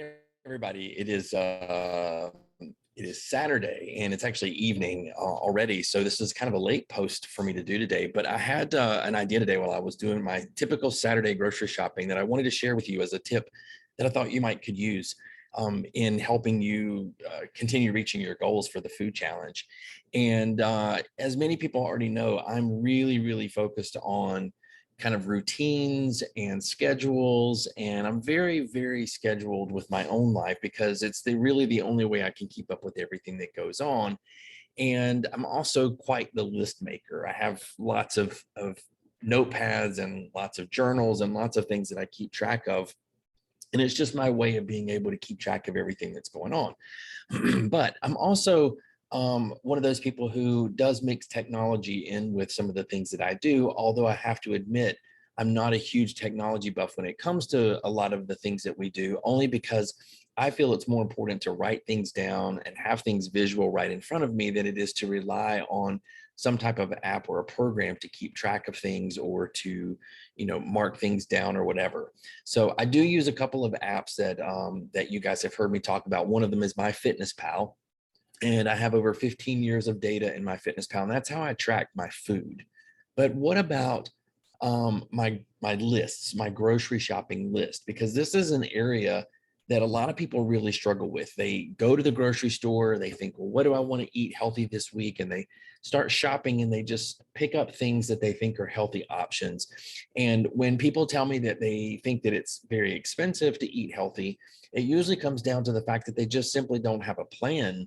Hey, everybody, it is Saturday and it's actually evening already. So this is kind of a late post for me to do today, but I had an idea today while I was doing my typical Saturday grocery shopping that I wanted to share with you as a tip that I thought you might could use in helping you continue reaching your goals for the food challenge. And as many people already know, I'm really focused on kind of routines and schedules, and I'm very scheduled with my own life because it's really the only way I can keep up with everything that goes on. And I'm also quite the list maker. I have lots of notepads and lots of journals and lots of things that I keep track of, and it's just my way of being able to keep track of everything that's going on. But I'm also one of those people who does mix technology in with some of the things that I do, although I have to admit, I'm not a huge technology buff when it comes to a lot of the things that we do, only because I feel it's more important to write things down and have things visual right in front of me than it is to rely on some type of app or a program to keep track of things or to, mark things down or whatever. So I do use a couple of apps that you guys have heard me talk about. One of them is MyFitnessPal, and I have over 15 years of data in MyFitnessPal, and that's how I track my food. But what about my lists, my grocery shopping list? Because this is an area that a lot of people really struggle with. They go to the grocery store, they think, well, what do I want to eat healthy this week? And they start shopping and they just pick up things that they think are healthy options. And when people tell me that they think that it's very expensive to eat healthy, it usually comes down to the fact that they just simply don't have a plan,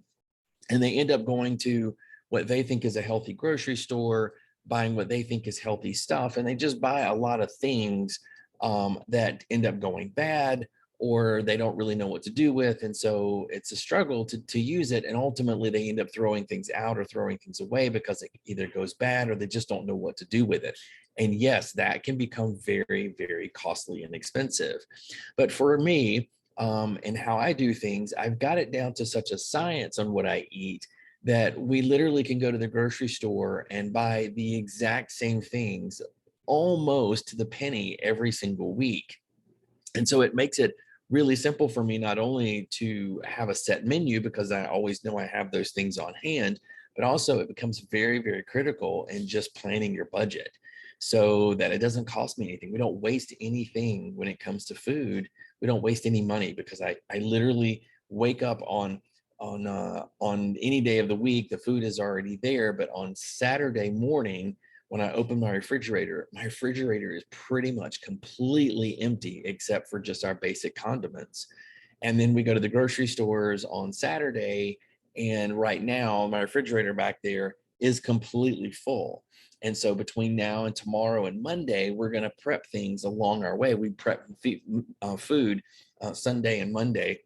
and they end up going to what they think is a healthy grocery store, buying what they think is healthy stuff, and they just buy a lot of things that end up going bad, or they don't really know what to do with, and so it's a struggle to use it, and ultimately they end up throwing things out or throwing things away because it either goes bad or they just don't know what to do with it. And yes, that can become very costly and expensive. But for me, and how I do things, I've got it down to such a science on what I eat that we literally can go to the grocery store and buy the exact same things almost to the penny every single week. And so it makes it really simple for me not only to have a set menu because I always know I have those things on hand, but also it becomes very critical in just planning your budget so that it doesn't cost me anything. We don't waste anything when it comes to food. We don't waste any money because I literally wake up on any day of the week, the food is already there. But on Saturday morning, when I open my refrigerator is pretty much completely empty except for just our basic condiments. And then we go to the grocery stores on Saturday, and right now my refrigerator back there is completely full. And so between now and tomorrow and Monday, we're going to prep things along our way. We prep food Sunday and Monday,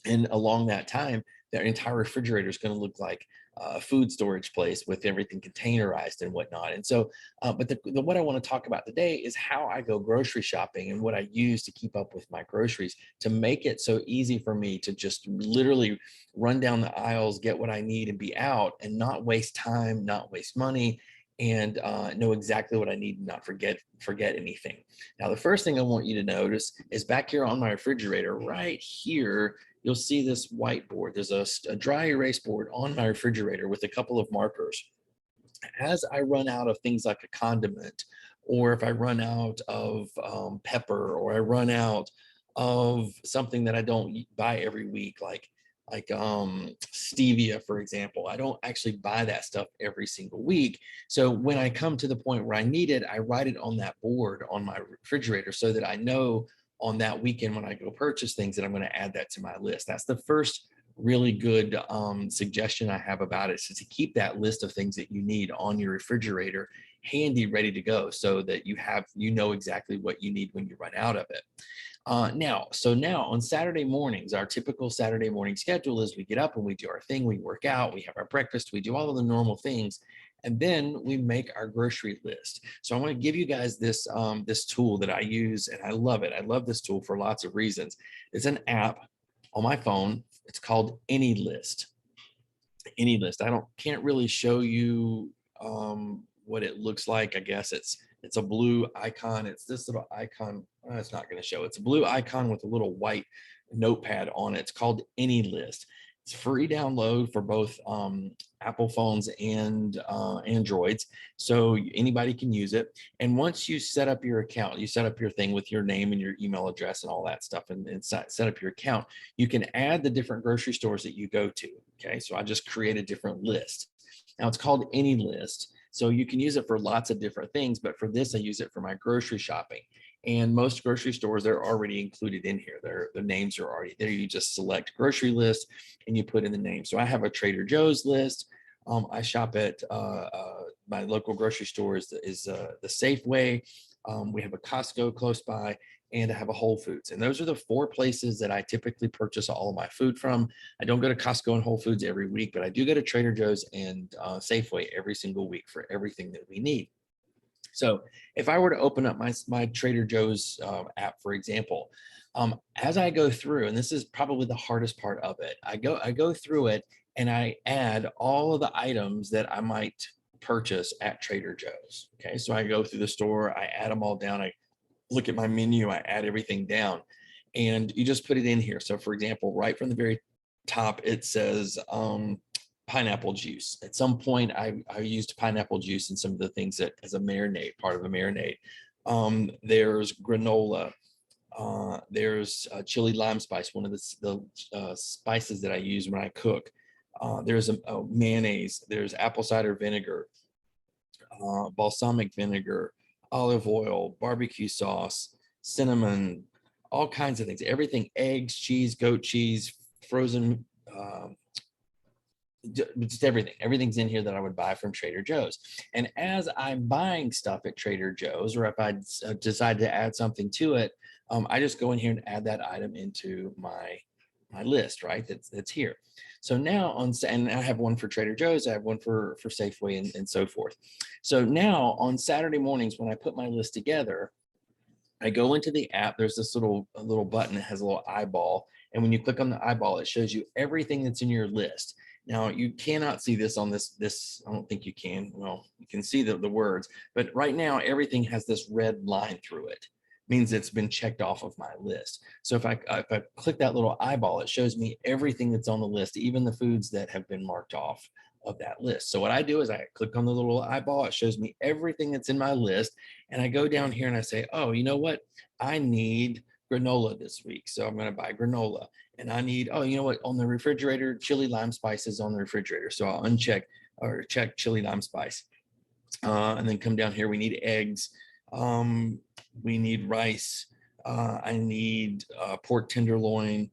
and along that time, their entire refrigerator is going to look like a food storage place with everything containerized and whatnot. And so, but what I want to talk about today is how I go grocery shopping and what I use to keep up with my groceries to make it so easy for me to just literally run down the aisles, get what I need, and be out, and not waste time, not waste money, and know exactly what I need and not forget anything. Now, the first thing I want you to notice is back here on my refrigerator, right here, you'll see this whiteboard. There's a dry erase board on my refrigerator with a couple of markers. As I run out of things like a condiment, or if I run out of pepper, or I run out of something that I don't buy every week, like stevia, for example. I don't actually buy that stuff every single week. So when I come to the point where I need it, I write it on that board on my refrigerator so that I know on that weekend when I go purchase things that I'm going to add that to my list. That's the first really good suggestion I have about it, is to keep that list of things that you need on your refrigerator handy, ready to go, so that you know exactly what you need when you run out of it. Now on Saturday mornings, our typical Saturday morning schedule is we get up and we do our thing, we work out, we have our breakfast, we do all of the normal things, and then we make our grocery list. So I want to give you guys this tool that I use, and I love it. I love this tool for lots of reasons. It's an app on my phone. It's called AnyList. AnyList. Can't really show you what it looks like. I guess it's It's a blue icon. It's this little icon. It's not going to show. It's a blue icon with a little white notepad on it. It's called AnyList. It's free download for both Apple phones and Androids. So anybody can use it. And once you set up your account, you set up your thing with your name and your email address and all that stuff, and set up your account, you can add the different grocery stores that you go to. Okay, so I just create a different list. Now it's called AnyList. So you can use it for lots of different things, but for this, I use it for my grocery shopping. And most grocery stores, they're already included in here. The names are already there. You just select grocery list and you put in the name. So I have a Trader Joe's list. I shop at my local grocery store is the Safeway. We have a Costco close by, and I have a Whole Foods. And those are the 4 places that I typically purchase all of my food from. I don't go to Costco and Whole Foods every week, but I do go to Trader Joe's and Safeway every single week for everything that we need. So if I were to open up my Trader Joe's app, for example, as I go through, and this is probably the hardest part of it, I go through it and I add all of the items that I might purchase at Trader Joe's. Okay, so I go through the store, I add them all down, I look at my menu, I add everything down, and you just put it in here. So for example, right from the very top, it says pineapple juice. At some point, I used pineapple juice in some of the things that as a marinade, part of a marinade. There's granola. There's chili lime spice, one of the spices that I use when I cook. There's a mayonnaise. There's apple cider vinegar, balsamic vinegar, olive oil, barbecue sauce, cinnamon, all kinds of things. Everything: eggs, cheese, goat cheese, frozen. Just everything. Everything's in here that I would buy from Trader Joe's. And as I'm buying stuff at Trader Joe's, or if I decide to add something to it, I just go in here and add that item into my list, right? That's here. So now and I have one for Trader Joe's, I have one for Safeway, and so forth. So now on Saturday mornings when I put my list together, I go into the app. There's this little button that has a little eyeball, and when you click on the eyeball, it shows you everything that's in your list. Now you cannot see this on this. I don't think you can. Well, you can see the words, but right now everything has this red line through it. Means it's been checked off of my list. So if I click that little eyeball, it shows me everything that's on the list, even the foods that have been marked off of that list. So what I do is I click on the little eyeball. It shows me everything that's in my list, and I go down here and I say, oh, you know what? I need granola this week, so I'm going to buy granola. And I need, oh, you know what? On the refrigerator, chili lime spice is on the refrigerator, so I'll uncheck or check chili lime spice. And then come down here. We need eggs. We need rice. I need pork tenderloin.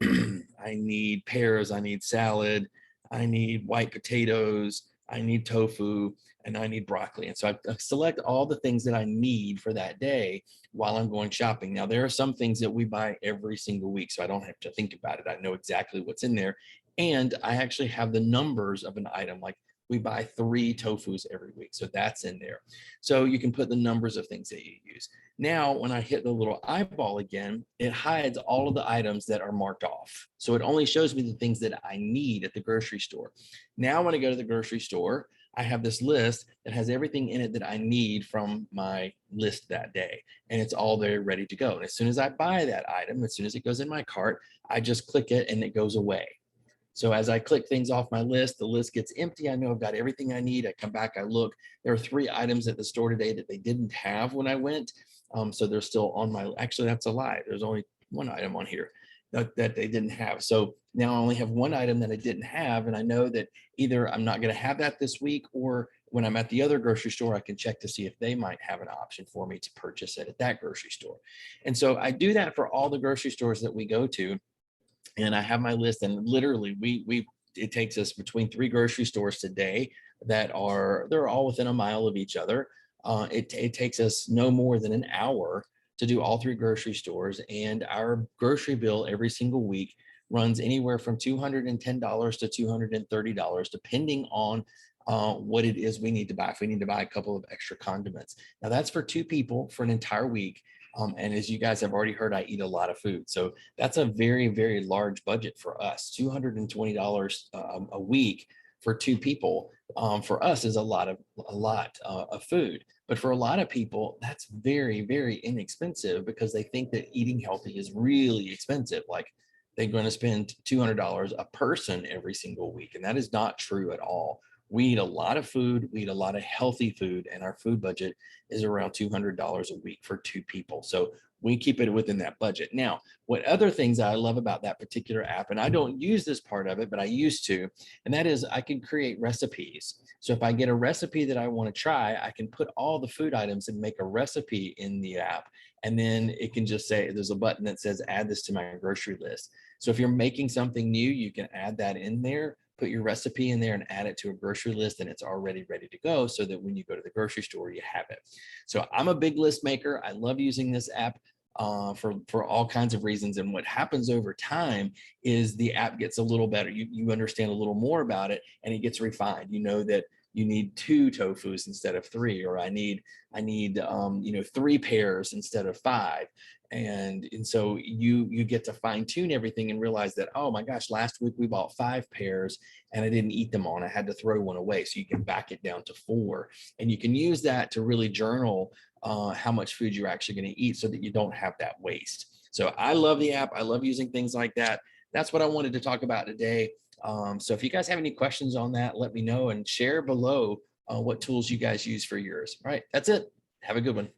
I need pears. I need salad. I need white potatoes. I need tofu, and I need broccoli. And so I select all the things that I need for that day while I'm going shopping. Now, there are some things that we buy every single week, so I don't have to think about it. I know exactly what's in there. And I actually have the numbers of an item, like we buy 3 tofus every week. So that's in there. So you can put the numbers of things that you use. Now, when I hit the little eyeball again, it hides all of the items that are marked off. So it only shows me the things that I need at the grocery store. Now, when I go to the grocery store, I have this list that has everything in it that I need from my list that day. And it's all there ready to go. And as soon as I buy that item, as soon as it goes in my cart, I just click it and it goes away. So as I click things off my list, the list gets empty. I know I've got everything I need. I come back, I look. There are 3 items at the store today that they didn't have when I went. So they're still on my, actually, that's a lie. There's only 1 item on here that they didn't have. So now I only have 1 item that I didn't have. And I know that either I'm not going to have that this week, or when I'm at the other grocery store, I can check to see if they might have an option for me to purchase it at that grocery store. And so I do that for all the grocery stores that we go to. And I have my list, and literally it takes us between 3 grocery stores today they're all within a mile of each other. It takes us no more than an hour to do all 3 grocery stores, and our grocery bill every single week runs anywhere from $210 to $230, depending on what it is we need to buy. If we need to buy a couple of extra condiments. Now that's for 2 people for an entire week. And as you guys have already heard, I eat a lot of food. So that's a very, very large budget for us, $220 a week for 2 people. for us is a lot of food. But for a lot of people, that's very, very inexpensive because they think that eating healthy is really expensive. Like they're going to spend $200 a person every single week. And that is not true at all. We eat a lot of food, we eat a lot of healthy food, and our food budget is around $200 a week for two people. So we keep it within that budget. Now, what other things I love about that particular app, and I don't use this part of it, but I used to, and that is I can create recipes. So if I get a recipe that I want to try, I can put all the food items and make a recipe in the app. And then it can just say, there's a button that says, add this to my grocery list. So if you're making something new, you can add that in there, put your recipe in there and add it to a grocery list, and it's already ready to go so that when you go to the grocery store, you have it. So I'm a big list maker. I love using this app for all kinds of reasons. And what happens over time is the app gets a little better. You understand a little more about it, and it gets refined. You know that you need two tofus instead of three, or I need three pears instead of five. And so you get to fine tune everything and realize that, oh my gosh, last week we bought five pears and I didn't eat them all, and I had to throw one away. So you can back it down to four, and you can use that to really journal how much food you're actually going to eat so that you don't have that waste. So I love the app. I love using things like that. That's what I wanted to talk about today. So if you guys have any questions on that, let me know and share below what tools you guys use for yours. All right, that's it. Have a good one.